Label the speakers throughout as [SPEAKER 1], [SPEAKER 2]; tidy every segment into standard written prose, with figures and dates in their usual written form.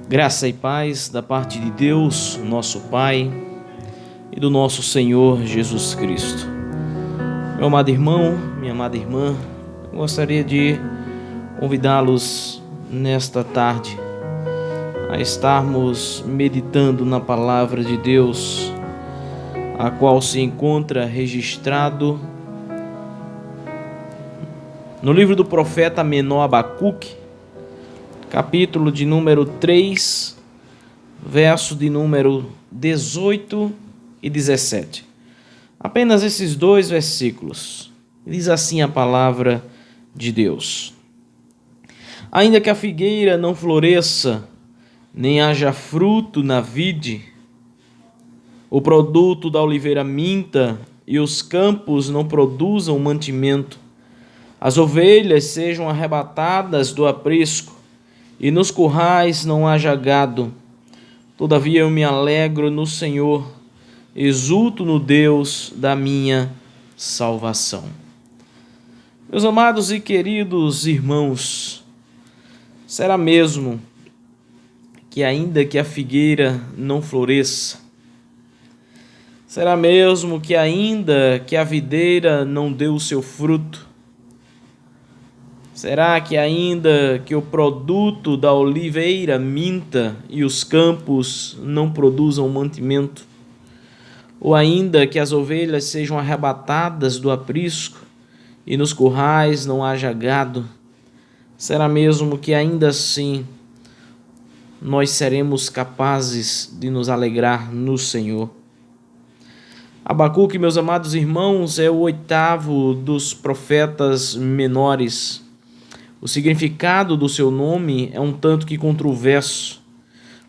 [SPEAKER 1] Graça e paz da parte de Deus, nosso Pai, e do nosso Senhor Jesus Cristo. Meu amado irmão, minha amada irmã, eu gostaria de convidá-los nesta tarde a estarmos meditando na palavra de Deus, a qual se encontra registrado no livro do profeta menor Abacuque, capítulo de número 3, verso de número 18 e 17. Apenas esses dois versículos. Diz assim a palavra de Deus: Ainda que a figueira não floresça, nem haja fruto na vide, o produto da oliveira minta e os campos não produzam mantimento, as ovelhas sejam arrebatadas do aprisco, e nos currais não haja gado. Todavia eu me alegro no Senhor, exulto no Deus da minha salvação. Meus amados e queridos irmãos, será mesmo que ainda que a figueira não floresça, será mesmo que ainda que a videira não dê o seu fruto, será que ainda que o produto da oliveira minta e os campos não produzam mantimento, ou ainda que as ovelhas sejam arrebatadas do aprisco e nos currais não haja gado, será mesmo que ainda assim nós seremos capazes de nos alegrar no Senhor? Abacuque, meus amados irmãos, é o oitavo dos profetas menores. O significado do seu nome é um tanto que controverso,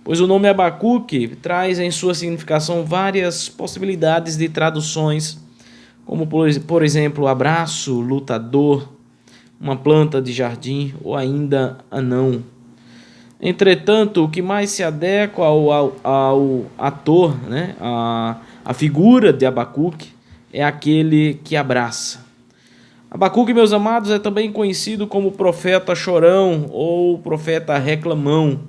[SPEAKER 1] pois o nome Abacuque traz em sua significação várias possibilidades de traduções, como por exemplo, abraço, lutador, uma planta de jardim ou ainda anão. Entretanto, o que mais se adequa ao ator, a figura de Abacuque, é aquele que abraça. Abacuque, meus amados, é também conhecido como profeta chorão ou profeta reclamão.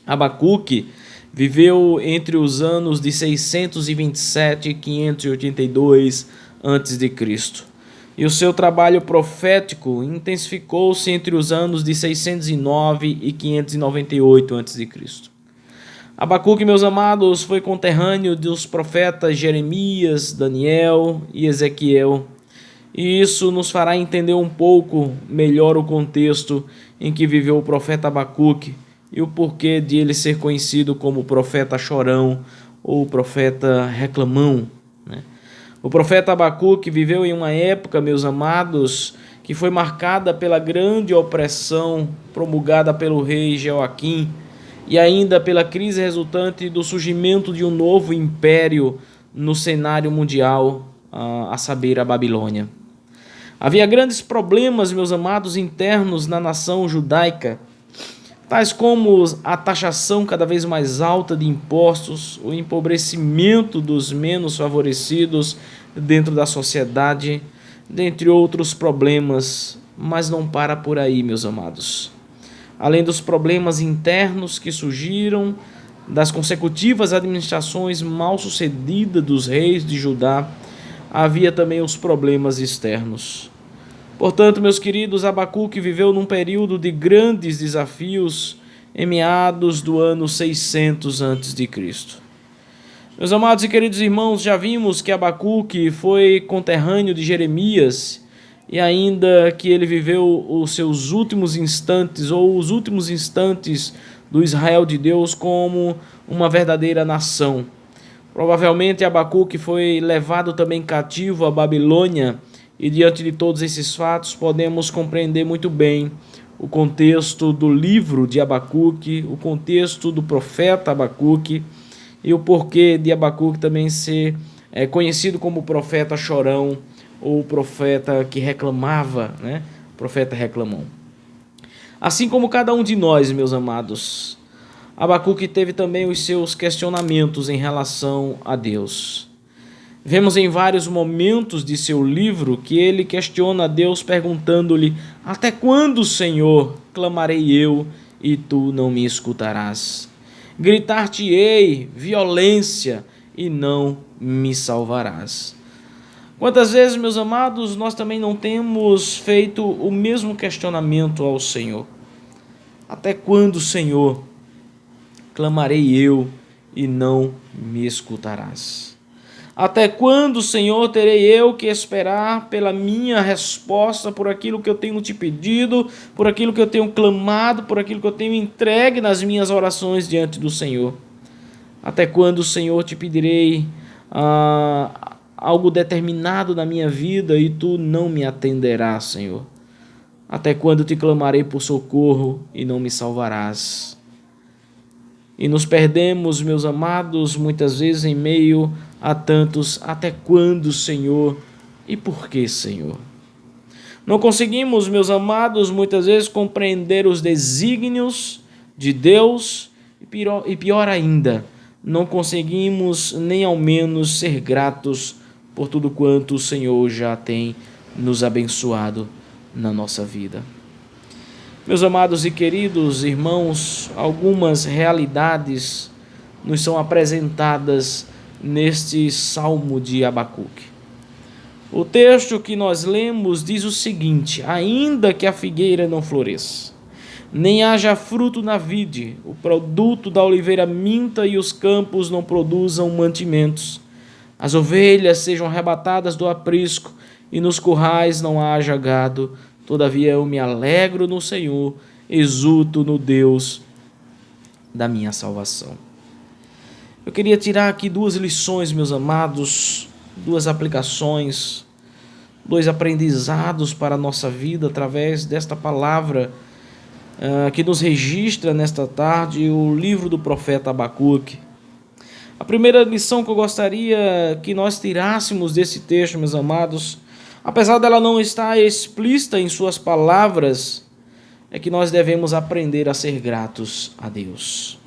[SPEAKER 1] Abacuque viveu entre os anos de 627 e 582 a.C. e o seu trabalho profético intensificou-se entre os anos de 609 e 598 a.C. Abacuque, meus amados, foi conterrâneo dos profetas Jeremias, Daniel e Ezequiel. E isso nos fará entender um pouco melhor o contexto em que viveu o profeta Abacuque e o porquê de ele ser conhecido como profeta chorão ou profeta reclamão. O profeta Abacuque viveu em uma época, meus amados, que foi marcada pela grande opressão promulgada pelo rei Jeoaquim e ainda pela crise resultante do surgimento de um novo império no cenário mundial, a saber, a Babilônia. Havia grandes problemas, meus amados, internos na nação judaica, tais como a taxação cada vez mais alta de impostos, o empobrecimento dos menos favorecidos dentro da sociedade, dentre outros problemas, mas não para por aí, meus amados. Além dos problemas internos que surgiram das consecutivas administrações mal sucedidas dos reis de Judá, havia também os problemas externos. Portanto, meus queridos, Abacuque viveu num período de grandes desafios em meados do ano 600 a.C. Meus amados e queridos irmãos, já vimos que Abacuque foi conterrâneo de Jeremias e ainda que ele viveu os seus últimos instantes ou os últimos instantes do Israel de Deus como uma verdadeira nação. Provavelmente Abacuque foi levado também cativo à Babilônia e diante de todos esses fatos podemos compreender muito bem o contexto do livro de Abacuque, o contexto do profeta Abacuque e o porquê de Abacuque também ser conhecido como profeta chorão ou profeta que reclamava, profeta reclamão. Assim como cada um de nós, meus amados, Abacuque teve também os seus questionamentos em relação a Deus. Vemos em vários momentos de seu livro que ele questiona a Deus perguntando-lhe: até quando, Senhor, clamarei eu e tu não me escutarás. Gritar-te-ei violência e não me salvarás. Quantas vezes, meus amados, nós também não temos feito o mesmo questionamento ao Senhor? Até quando, Senhor, clamarei eu e não me escutarás? Até quando, Senhor, terei eu que esperar pela minha resposta, por aquilo que eu tenho te pedido, por aquilo que eu tenho clamado, por aquilo que eu tenho entregue nas minhas orações diante do Senhor? Até quando, Senhor, te pedirei algo determinado na minha vida e tu não me atenderás, Senhor? Até quando te clamarei por socorro e não me salvarás? E nos perdemos, meus amados, muitas vezes em meio a tantos até quando, Senhor, e por que, Senhor? Não conseguimos, meus amados, muitas vezes compreender os desígnios de Deus e pior ainda, não conseguimos nem ao menos ser gratos por tudo quanto o Senhor já tem nos abençoado na nossa vida. Meus amados e queridos irmãos, algumas realidades nos são apresentadas neste Salmo de Abacuque. O texto que nós lemos diz o seguinte: ainda que a figueira não floresça, nem haja fruto na vide, o produto da oliveira minta e os campos não produzam mantimentos, as ovelhas sejam arrebatadas do aprisco e nos currais não haja gado, todavia eu me alegro no Senhor, exulto no Deus da minha salvação. Eu queria tirar aqui duas lições, meus amados, duas aplicações, dois aprendizados para a nossa vida através desta palavra que nos registra nesta tarde o livro do profeta Abacuque. A primeira lição que eu gostaria que nós tirássemos desse texto, meus amados, apesar dela não estar explícita em suas palavras, é que nós devemos aprender a ser gratos a Deus.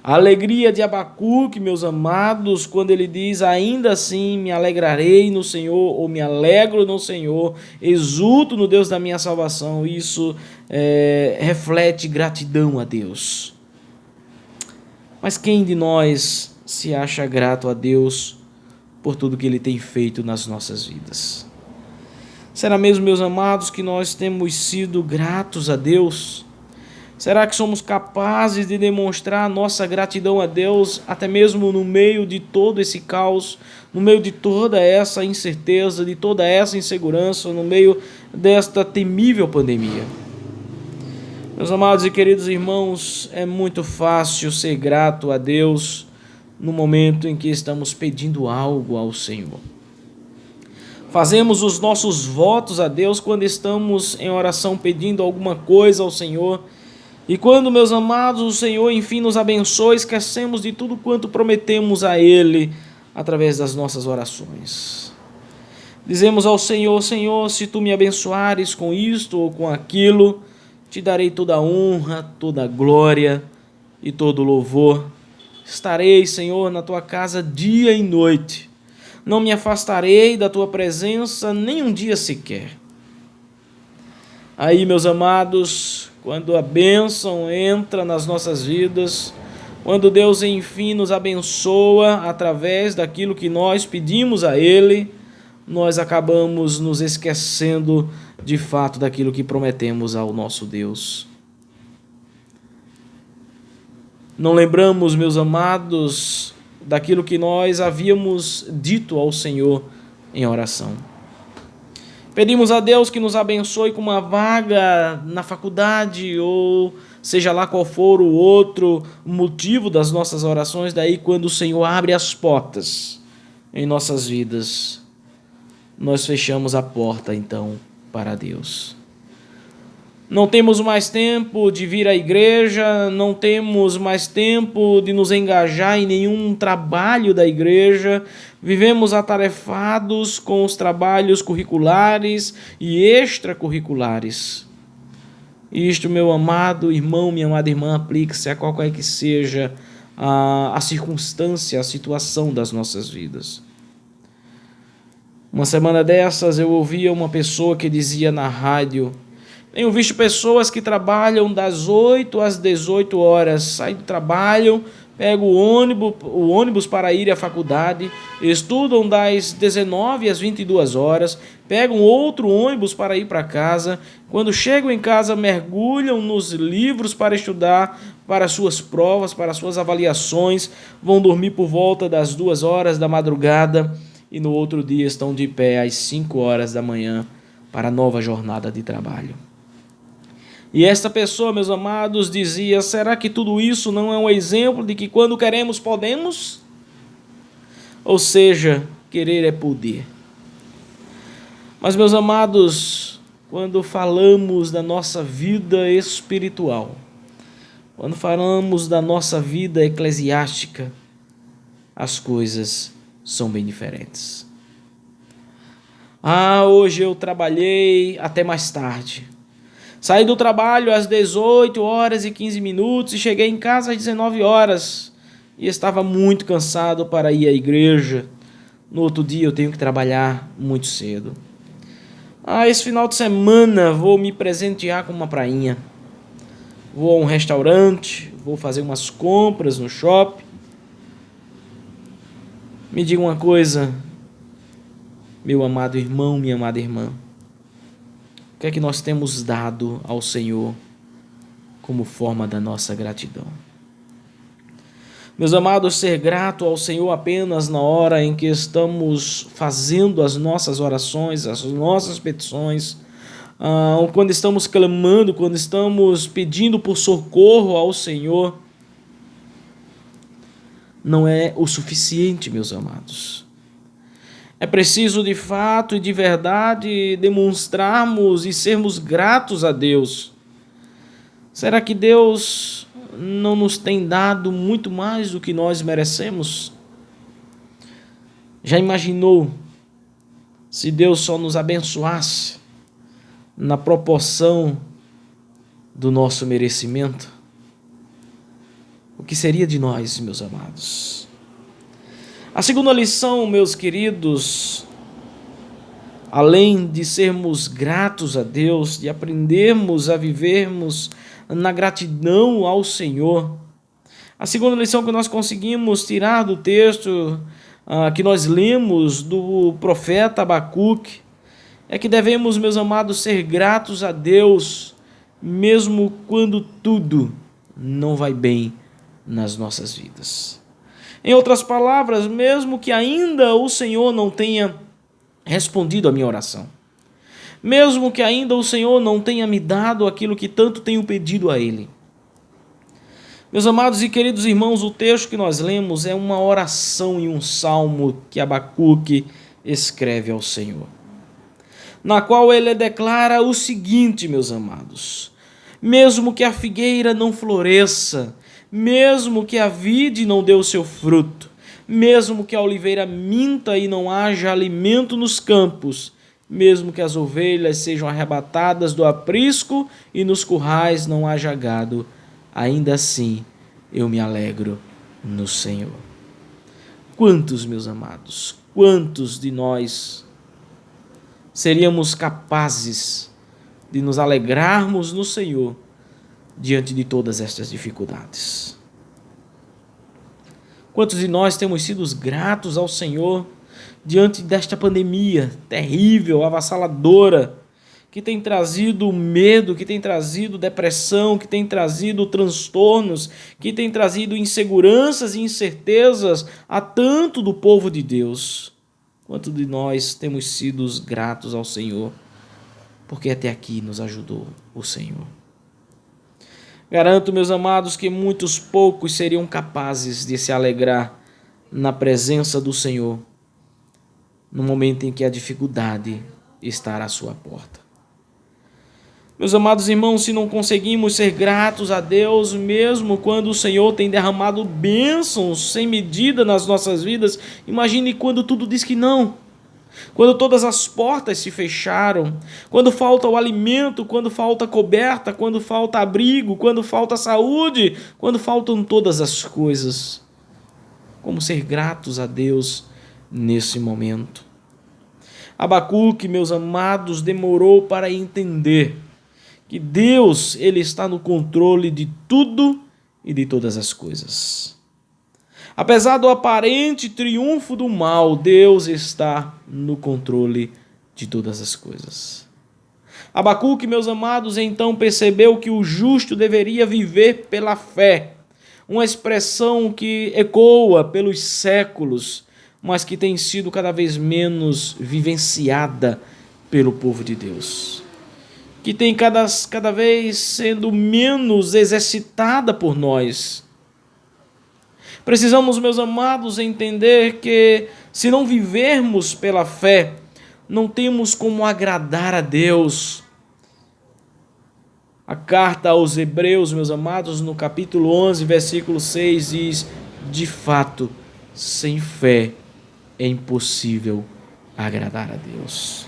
[SPEAKER 1] A alegria de Abacuque, meus amados, quando ele diz, ainda assim me alegrarei no Senhor, ou me alegro no Senhor, exulto no Deus da minha salvação, isso reflete gratidão a Deus. Mas quem de nós se acha grato a Deus por tudo que Ele tem feito nas nossas vidas? Será mesmo, meus amados, que nós temos sido gratos a Deus? Será que somos capazes de demonstrar nossa gratidão a Deus, até mesmo no meio de todo esse caos, no meio de toda essa incerteza, de toda essa insegurança, no meio desta temível pandemia? Meus amados e queridos irmãos, é muito fácil ser grato a Deus no momento em que estamos pedindo algo ao Senhor. Fazemos os nossos votos a Deus quando estamos em oração pedindo alguma coisa ao Senhor. E quando, meus amados, o Senhor enfim nos abençoa, esquecemos de tudo quanto prometemos a Ele através das nossas orações. Dizemos ao Senhor, Senhor, se Tu me abençoares com isto ou com aquilo, te darei toda a honra, toda a glória e todo o louvor. Estarei, Senhor, na Tua casa dia e noite. Não me afastarei da Tua presença nem um dia sequer. Aí, meus amados, quando a bênção entra nas nossas vidas, quando Deus enfim nos abençoa através daquilo que nós pedimos a Ele, nós acabamos nos esquecendo de fato daquilo que prometemos ao nosso Deus. Não lembramos, meus amados, daquilo que nós havíamos dito ao Senhor em oração. Pedimos a Deus que nos abençoe com uma vaga na faculdade ou seja lá qual for o outro motivo das nossas orações, daí quando o Senhor abre as portas em nossas vidas, nós fechamos a porta então para Deus. Não temos mais tempo de vir à igreja, não temos mais tempo de nos engajar em nenhum trabalho da igreja, vivemos atarefados com os trabalhos curriculares e extracurriculares. Isto, meu amado irmão, minha amada irmã, aplique-se a qualquer que seja a circunstância, a situação das nossas vidas. Uma semana dessas eu ouvia uma pessoa que dizia na rádio: Tenho visto pessoas que trabalham das 8 às 18 horas, saem do trabalho, pegam o ônibus para ir à faculdade, estudam das 19 às 22 horas, pegam outro ônibus para ir para casa. Quando chegam em casa, mergulham nos livros para estudar, para suas provas, para suas avaliações, vão dormir por volta das 2 horas da madrugada e no outro dia estão de pé às 5 horas da manhã para a nova jornada de trabalho. E esta pessoa, meus amados, dizia: será que tudo isso não é um exemplo de que quando queremos, podemos? Ou seja, querer é poder. Mas, meus amados, quando falamos da nossa vida espiritual, quando falamos da nossa vida eclesiástica, as coisas são bem diferentes. Hoje eu trabalhei até mais tarde. Saí do trabalho às 18 horas e 15 minutos e cheguei em casa às 19 horas e estava muito cansado para ir à igreja. No outro dia eu tenho que trabalhar muito cedo. Esse final de semana vou me presentear com uma prainha. Vou a um restaurante, vou fazer umas compras no shopping. Me diga uma coisa, meu amado irmão, minha amada irmã. O que é que nós temos dado ao Senhor como forma da nossa gratidão? Meus amados, ser grato ao Senhor apenas na hora em que estamos fazendo as nossas orações, as nossas petições, quando estamos clamando, quando estamos pedindo por socorro ao Senhor, não é o suficiente, meus amados. É preciso de fato e de verdade demonstrarmos e sermos gratos a Deus. Será que Deus não nos tem dado muito mais do que nós merecemos? Já imaginou se Deus só nos abençoasse na proporção do nosso merecimento? O que seria de nós, meus amados? A segunda lição, meus queridos, além de sermos gratos a Deus, de aprendermos a vivermos na gratidão ao Senhor, a segunda lição que nós conseguimos tirar do texto que nós lemos do profeta Abacuque é que devemos, meus amados, ser gratos a Deus, mesmo quando tudo não vai bem nas nossas vidas. Em outras palavras, mesmo que ainda o Senhor não tenha respondido a minha oração, mesmo que ainda o Senhor não tenha me dado aquilo que tanto tenho pedido a Ele. Meus amados e queridos irmãos, o texto que nós lemos é uma oração e um salmo que Abacuque escreve ao Senhor, na qual ele declara o seguinte, meus amados: mesmo que a figueira não floresça, mesmo que a vide não dê o seu fruto, mesmo que a oliveira minta e não haja alimento nos campos, mesmo que as ovelhas sejam arrebatadas do aprisco e nos currais não haja gado, ainda assim eu me alegro no Senhor. Quantos, meus amados, quantos de nós seríamos capazes de nos alegrarmos no Senhor diante de todas estas dificuldades? Quantos de nós temos sido gratos ao Senhor diante desta pandemia terrível, avassaladora, que tem trazido medo, que tem trazido depressão, que tem trazido transtornos, que tem trazido inseguranças e incertezas a tanto do povo de Deus? Quanto de nós temos sido gratos ao Senhor, porque até aqui nos ajudou o Senhor? Garanto, meus amados, que muitos poucos seriam capazes de se alegrar na presença do Senhor no momento em que a dificuldade estará à sua porta. Meus amados irmãos, se não conseguimos ser gratos a Deus, mesmo quando o Senhor tem derramado bênçãos sem medida nas nossas vidas, imagine quando tudo diz que não. Quando todas as portas se fecharam, quando falta o alimento, quando falta coberta, quando falta abrigo, quando falta saúde, quando faltam todas as coisas. Como ser gratos a Deus nesse momento? Abacuque, meus amados, demorou para entender que Deus, Ele está no controle de tudo e de todas as coisas. Apesar do aparente triunfo do mal, Deus está no controle de todas as coisas. Abacuque, meus amados, então percebeu que o justo deveria viver pela fé, uma expressão que ecoa pelos séculos, mas que tem sido cada vez menos vivenciada pelo povo de Deus, que tem cada vez sendo menos exercitada por nós. Precisamos, meus amados, entender que se não vivermos pela fé, não temos como agradar a Deus. A carta aos Hebreus, meus amados, no capítulo 11, versículo 6, diz: de fato, sem fé é impossível agradar a Deus.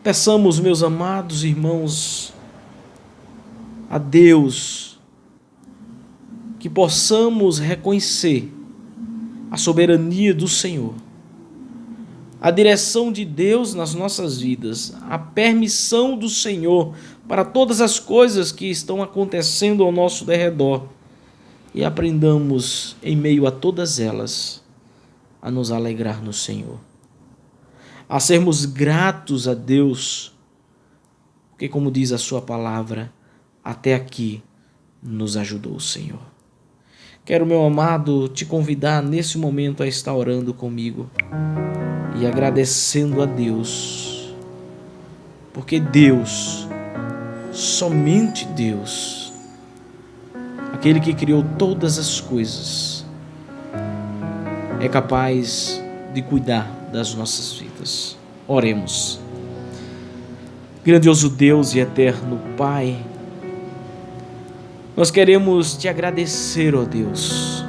[SPEAKER 1] Peçamos, meus amados irmãos, a Deus que possamos reconhecer a soberania do Senhor, a direção de Deus nas nossas vidas, a permissão do Senhor para todas as coisas que estão acontecendo ao nosso derredor, e aprendamos, em meio a todas elas, a nos alegrar no Senhor, a sermos gratos a Deus, porque, como diz a sua palavra, até aqui nos ajudou o Senhor. Quero, meu amado, te convidar nesse momento a estar orando comigo e agradecendo a Deus, porque Deus, somente Deus, aquele que criou todas as coisas, é capaz de cuidar das nossas vidas. Oremos. Grandioso Deus e eterno Pai, nós queremos te agradecer, ó Deus,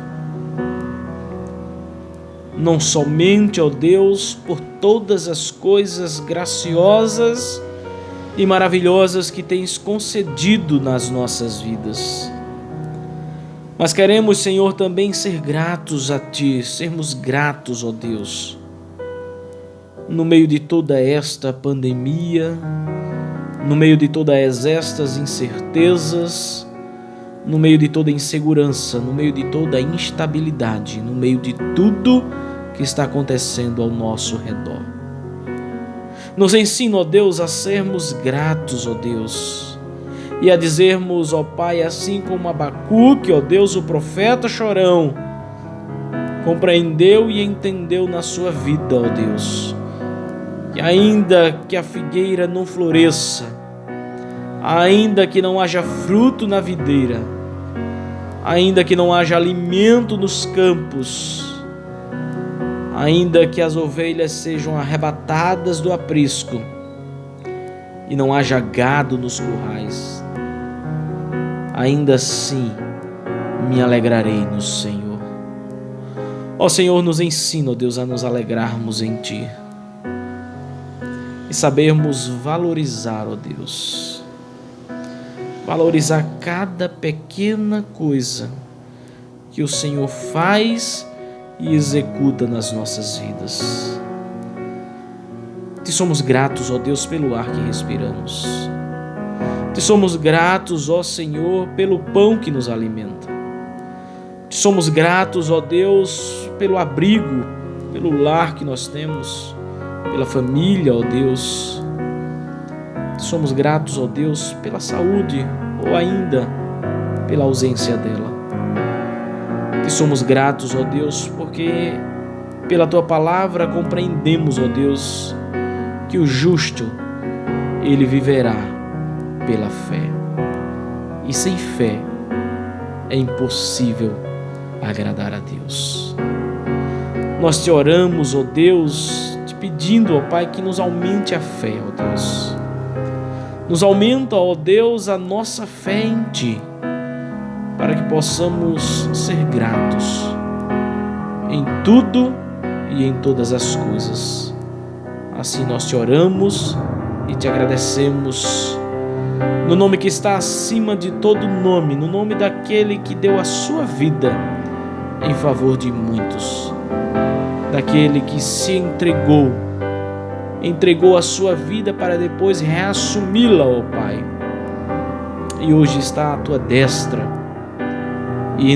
[SPEAKER 1] não somente, ó Deus, por todas as coisas graciosas e maravilhosas que tens concedido nas nossas vidas, mas queremos, Senhor, também ser gratos a Ti, sermos gratos, ó Deus, no meio de toda esta pandemia, no meio de todas estas incertezas, no meio de toda insegurança, no meio de toda instabilidade, no meio de tudo que está acontecendo ao nosso redor. Nos ensina, ó Deus, a sermos gratos, ó Deus, e a dizermos, ó Pai, assim como Abacuque, ó Deus, o profeta chorão, compreendeu e entendeu na sua vida, ó Deus, que ainda que a figueira não floresça, ainda que não haja fruto na videira, ainda que não haja alimento nos campos, ainda que as ovelhas sejam arrebatadas do aprisco e não haja gado nos currais, ainda assim me alegrarei no Senhor. Ó Senhor, nos ensina, ó Deus, a nos alegrarmos em Ti e sabermos valorizar, ó Deus, valorizar cada pequena coisa que o Senhor faz e executa nas nossas vidas. Te somos gratos, ó Deus, pelo ar que respiramos. Te somos gratos, ó Senhor, pelo pão que nos alimenta. Te somos gratos, ó Deus, pelo abrigo, pelo lar que nós temos, pela família, ó Deus. Somos gratos, ó Deus, pela saúde ou ainda pela ausência dela. E somos gratos, ó Deus, porque pela Tua palavra compreendemos, ó Deus, que o justo, ele viverá pela fé. E sem fé é impossível agradar a Deus. Nós te oramos, ó Deus, te pedindo, ó Pai, que nos aumente a fé, ó Deus. Nos aumenta, ó Deus, a nossa fé em Ti, para que possamos ser gratos em tudo e em todas as coisas. Assim nós te oramos e te agradecemos, no nome que está acima de todo nome, no nome daquele que deu a sua vida em favor de muitos, daquele que se entregou entregou a sua vida para depois reassumi-la, ó Pai. E hoje está à tua destra. E